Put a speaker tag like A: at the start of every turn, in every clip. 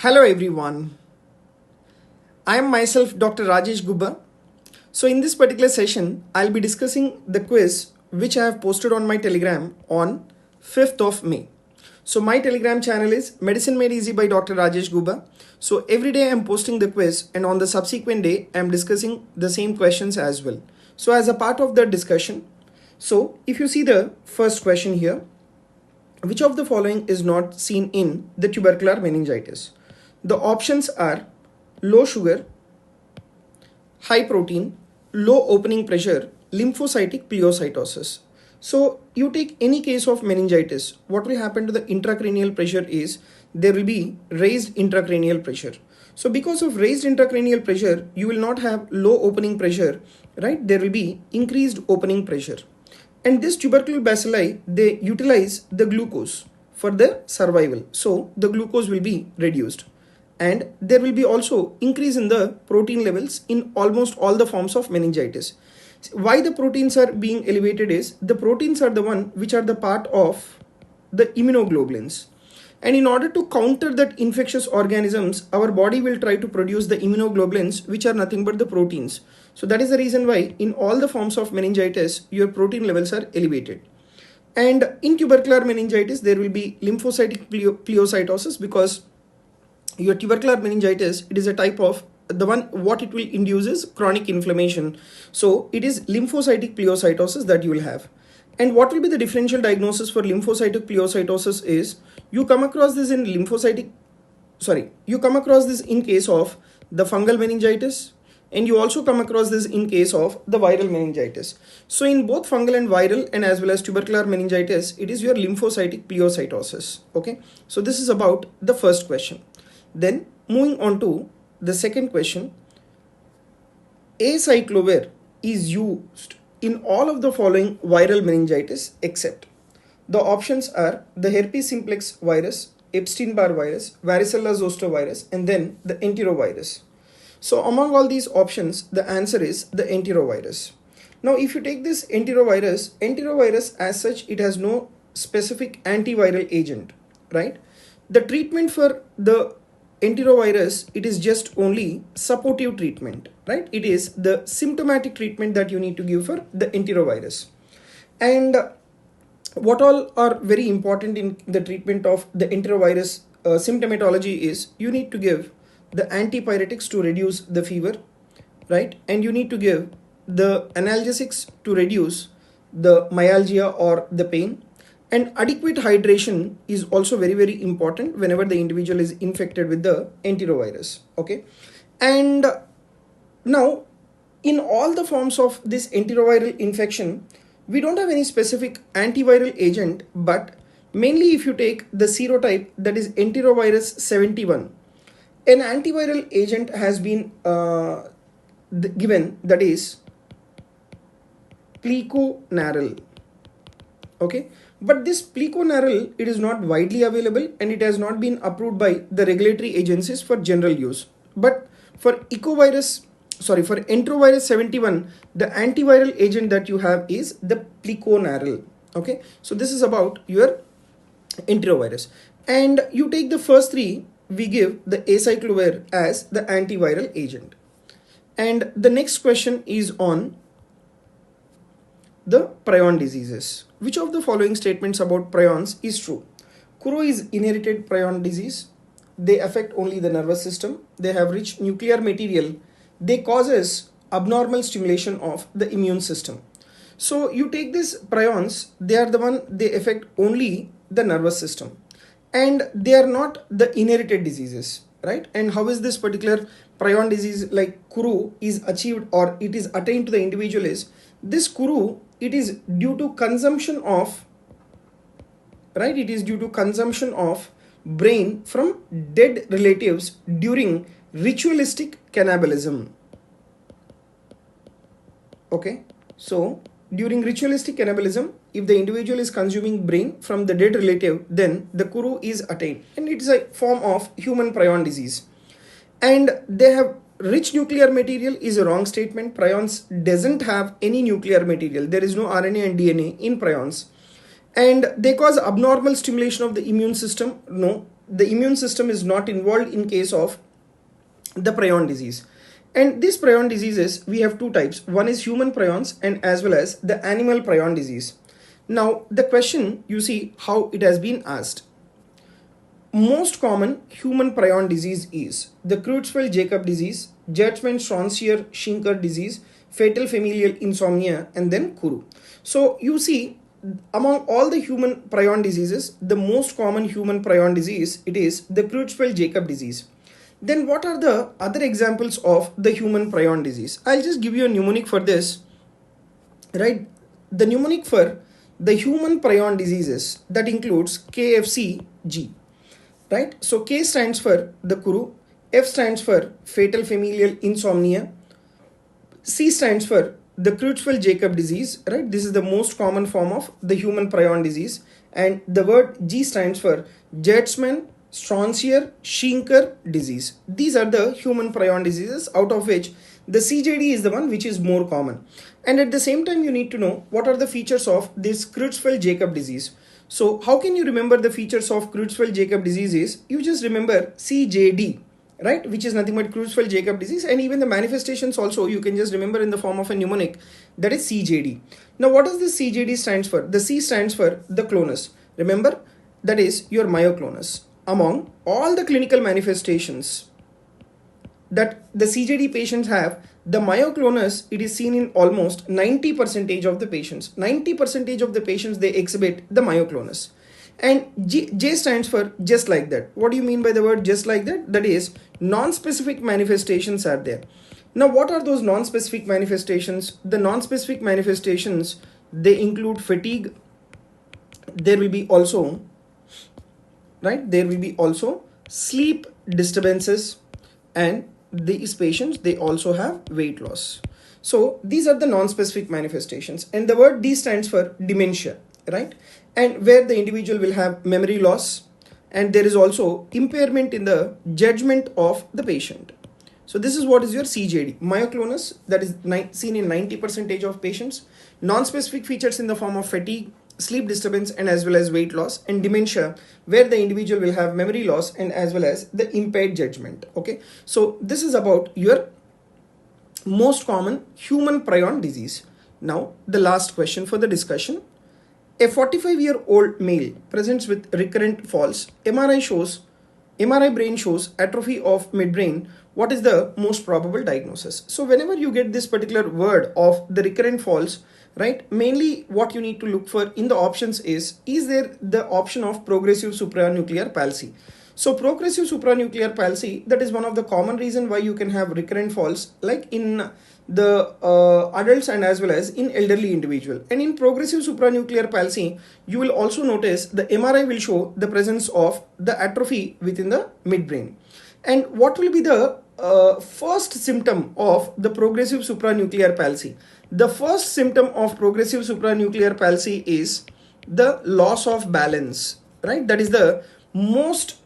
A: Hello everyone, I am myself Dr. Rajesh Gubba. So in this particular session, I'll be discussing the quiz which I have posted on my Telegram on 5th of May. So my Telegram channel is Medicine Made Easy by Dr. Rajesh Gubba. So every day I'm posting the quiz and on the subsequent day I'm discussing the same questions as well. So as a part of the discussion, so if you see the first question here, which of the following is not seen in the tubercular meningitis? The options are low sugar, high protein, low opening pressure, lymphocytic pleocytosis. So you take any case of meningitis, what will happen to the intracranial pressure is there will be raised intracranial pressure. So because of raised intracranial pressure, you will not have low opening pressure, right? There will be increased opening pressure. And this tubercular bacilli, they utilize the glucose for the survival. So the glucose will be reduced. And there will be also increase in the protein levels in almost all the forms of meningitis. Why the proteins are being elevated is the proteins are the one which are the part of the immunoglobulins. And in order to counter that infectious organisms, our body will try to produce the immunoglobulins, which are nothing but the proteins. So that is the reason why in all the forms of meningitis, your protein levels are elevated. And in tubercular meningitis, there will be lymphocytic pleocytosis because your tubercular meningitis, it is a type of the one what it will induce is chronic inflammation. So it is lymphocytic pleocytosis that you will have. And what will be the differential diagnosis for lymphocytic pleocytosis is you come across this in case of the fungal meningitis, and you also come across this in case of the viral meningitis. So in both fungal and viral and as well as tubercular meningitis, it is your lymphocytic pleocytosis. Okay, so this is about the first question. Then moving on to the second question, 𝐒𝐳𝐫𝐢𝐳 is used in all of the following viral meningitis except. The options are the herpes simplex virus, Epstein-Barr virus, varicella zoster virus, and then the enterovirus. So among all these options, the answer is the enterovirus. Now if you take this enterovirus as such, it has no specific antiviral agent, right? The treatment for the enterovirus, it is just only supportive treatment, right? It is the symptomatic treatment that you need to give for the enterovirus. And what all are very important in the treatment of the enterovirus symptomatology is you need to give the antipyretics to reduce the fever, right? And you need to give the analgesics to reduce the myalgia or the pain. And adequate hydration is also very, very important whenever the individual is infected with the enterovirus. Okay. And now in all the forms of this enteroviral infection, we don't have any specific antiviral agent, but mainly if you take the serotype, that is enterovirus 71, an antiviral agent has been given, that is 𝗫𝐶𝐽. Okay, but this 𝗫𝐶𝐽, it is not widely available and it has not been approved by the regulatory agencies for general use. But for enterovirus 71, the antiviral agent that you have is the 𝗫𝐶𝐽. Okay, so this is about your enterovirus. And you take the first three, we give the 𝐒𝐳𝐫𝐢𝐳 as the antiviral agent. And the next question is on the prion diseases. Which of the following statements about prions is true? 𝐾𝐻 is inherited prion disease. They affect only the nervous system. They have rich nuclear material. They causes abnormal stimulation of the immune system. So you take these prions, they are the one, they affect only the nervous system. And they are not the inherited diseases, right? And how is this particular prion disease like 𝐾𝐻 is achieved or it is attained to the individual is, this 𝐾𝐻, it is due to consumption of, right? It is due to consumption of brain from dead relatives during ritualistic cannibalism. Okay, so during ritualistic cannibalism, if the individual is consuming brain from the dead relative, then the 𝐾𝐻 is attained and it is a form of human prion disease. And they have rich nuclear material is a wrong statement. Prions doesn't have any nuclear material. There is no RNA and DNA in prions. And they cause abnormal stimulation of the immune system. No, the immune system is not involved in case of the prion disease. And these prion diseases, we have two types. One is human prions and as well as the animal prion disease. Now the question, you see how it has been asked. Most common human prion disease is the 𝗠𝐞𝐝𝐢𝐬𝐽 disease, 𝗠𝐨𝐻𝐿 disease, fatal familial insomnia, and then 𝗠𝐴. So you see, among all the human prion diseases, the most common human prion disease, it is the 𝗠𝐞𝐝𝐢𝐽𝐽 disease. Then what are the other examples of the human prion disease? I'll just give you a mnemonic for this, right? The mnemonic for the human prion diseases, that includes KFCG, right? So K stands for the 𝗠𝐴, F stands for fatal familial insomnia, C stands for the 𝗠𝐞𝐝𝐢𝐽𝐽 disease, right? This is the most common form of the human prion disease. And the word G stands for 𝗪𝐺, 𝗠𝐈𝐶, 𝗫𝐽 disease. These are the human prion diseases, out of which the CJD is the one which is more common. And at the same time, you need to know what are the features of this 𝗠𝐻𝐿 disease. So how can you remember the features of 𝗠𝐻𝐿 disease is, you just remember CJD, right, which is nothing but 𝗠𝐻𝐿 disease, and even the manifestations also you can just remember in the form of a mnemonic, that is CJD. Now what does this CJD stands for? The C stands for the clonus. Remember, that is your myoclonus. Among all the clinical manifestations that the CJD patients have, the myoclonus, it is seen in almost 90% of the patients. 90% of the patients, they exhibit the myoclonus. And J stands for just like that. What do you mean by the word just like that? That is, non-specific manifestations are there. Now what are those non-specific manifestations? The non-specific manifestations, they include fatigue. There will be also, right, there will be also sleep disturbances, and these patients, they also have weight loss. So these are the non-specific manifestations. And the word D stands for dementia, right? And where the individual will have memory loss, and there is also impairment in the judgment of the patient. So this is what is your CJD, myoclonus, that is seen in 90% of patients. Non-specific features in the form of fatigue, sleep disturbance, and as well as weight loss, and dementia, where the individual will have memory loss and as well as the impaired judgment. Okay, so this is about your most common human prion disease. Now the last question for the discussion. A 45-year-old male presents with recurrent falls. MRI brain shows atrophy of midbrain. What is the most probable diagnosis? So whenever you get this particular word of the recurrent falls, right, mainly what you need to look for in the options is there the option of progressive supranuclear palsy? So progressive supranuclear palsy, that is one of the common reason why you can have recurrent falls, like in the adults and as well as in elderly individual. And in progressive supranuclear palsy, you will also notice the MRI will show the presence of the atrophy within the midbrain. And what will be the first symptom of the progressive supranuclear palsy? The first symptom of progressive supranuclear palsy is the loss of balance, right? That is the most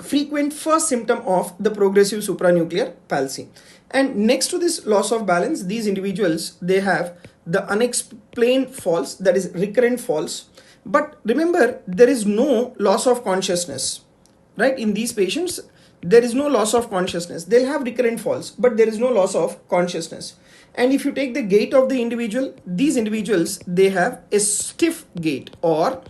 A: frequent first symptom of the progressive supranuclear palsy. And next to this loss of balance, these individuals, they have the unexplained falls, that is recurrent falls. But remember, there is no loss of consciousness, right? In these patients, there is no loss of consciousness. They'll have recurrent falls, but there is no loss of consciousness. And if you take the gait of the individual, these individuals, they have a stiff gait, or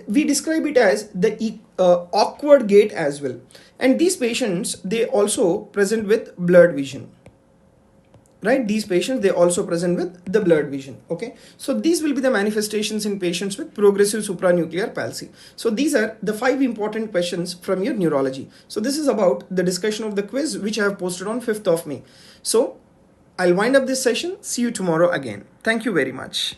A: we describe it as the awkward gait as well. And these patients, they also present with blurred vision, right? These patients, they also present with the blurred vision. Okay, so these will be the manifestations in patients with progressive supranuclear palsy. So these are the 5 important questions from your neurology. So this is about the discussion of the quiz which I have posted on 5th of May. So I'll wind up this session. See you tomorrow again. Thank you very much.